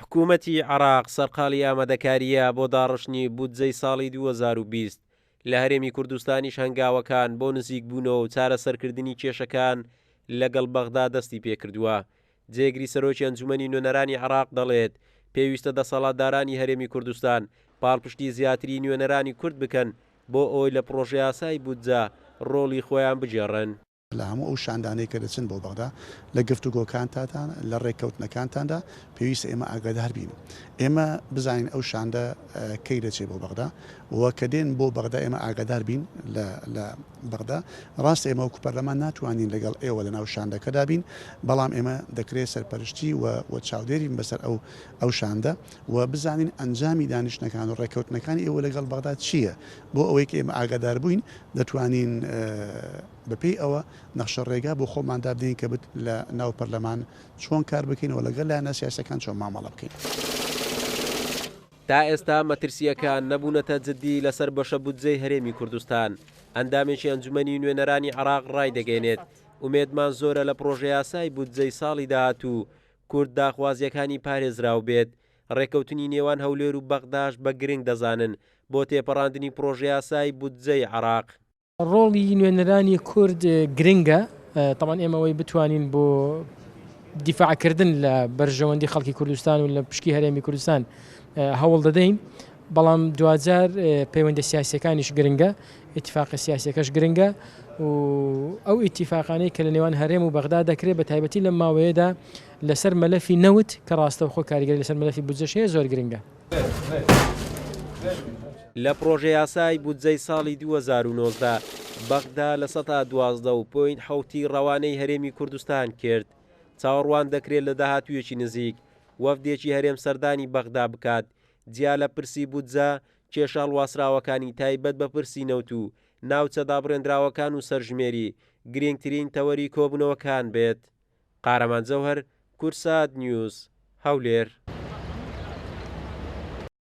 حکوومەتی عراق سەرقاڵی ئامادەکاریە بۆ داڕشتنی بودجەی ساڵی 2020 لە هەرێمی کوردستانیش هەنگاوەکان بۆ نزیک بوونەوە و چارەسەرکردنی کێشەکان لەگەڵ بەغدا دەستی پێکردووە. جێگری سەرۆکی ئەنجومەنی نوێنەرانی عراق دەڵێت پێویستە دەسەڵاتدارانی هەرێمی کوردستان پاڵپشتی زیاتری نوێنەرانی کورد بکەن بۆ ئەوەی لە پرۆژە یاسای بودجە ڕۆڵی خۆیان بجێڕن. لە هەموو ئەو شاندانەی کە دەچن بۆ بەغدا لە گفتوگۆکانتان لە ڕێککەوتنەکانتاندا پێویستە ئێمە ئاگادار بین. ئێمە بزانین ئەو شاندە کەی دەچێت بۆ بەغدا وە کە دێن بۆ بەغدا ئێمە ئاگادار بین لە بەغدا. ڕاستە ئێمە وەکو پەرلەمان ناتوانین لەگەڵ ئێوە لە ناو شاندەکەدا بین، بەڵام ئێمە دەکرێت سەرپەرشتی و چاودێرین بەسەر ئەو شاندە و بزانین ئەنجامی دانیشتەکان و ڕێککەوتنەکانی ئێوە لەگەڵ بەغدا چییە، بۆ ئەوەی کە ئێمە ئاگادار بووین دەتوانین بەپێی ئەوە نەخشە ڕێگا بۆ خۆماندا بدەین کە لە ناو پەرلەمان چۆن کار بکەینەوە لەگەڵ لایەنە سیاسەکان چۆن مامەڵە بکەین. تا ئێستا مەترسیەکان نەبوونەتە جددی لەسەر بەشە بودجەی هەرێمی کوردستان. ئەندامێکی ئەنجومەنی نوێنەرانی عراق ڕای دەگەێنێت ئومێدمان زۆرە لە پرۆژە یاسای بودجەی ساڵی داهاتوو کورد داخوازیەکانی پارێزراو بێت. ڕێکەوتنی نێوان هەولێر و بەغداش بە گرنگ دەزانن بۆ تێپەڕاندنی پرۆژە یاسای بودجەی عراق. ڕۆڵی نوێنەرانی کورد گرنگە، تەمان ئێمەوەی بتوانین بۆ دیفاعکردن لە بەرژەوەندی خەڵکی کوردستان و لە پشکی هەرێمی کوردستان هەوڵ دەدەین، بەڵام دوجار پەیوەندە سیاسیەکانیش گرنگە، ئیتیفاقی سیاسیەکەش گرنگە و ئەو ئیتیفاقانەی کە لە نێوان هەرێم و بەغدا دەکرێت بە تایبەتی لە ماوەیەدا لەسەر مەلەفی نەوت کە ڕاستەوخۆ کاریگەری لەسەر مەلەفی بودجەش هەیە زۆر گرنگە. لە پرۆژە یاسای بودجەی ساڵی 2019 بەغدا لە 12.7 ڕەوانەی هەرێمی کوردستان کرد. چاوەڕوان دەکرێت لە داهاتوویەکی نزیک وەفدێکی هەرێم سەردانی بەغدا بکات جیا لە پرسی بودجە کێشە هەڵواسراوەکانی تایبەت بە پرسی نەوت و ناوچە دابڕێنراوەکان و سەرژمێری گرنگترین تەوەری کۆبوونەوەکان بێت. قارەمان جەوهەر، کورسات نیوز، هەولێر.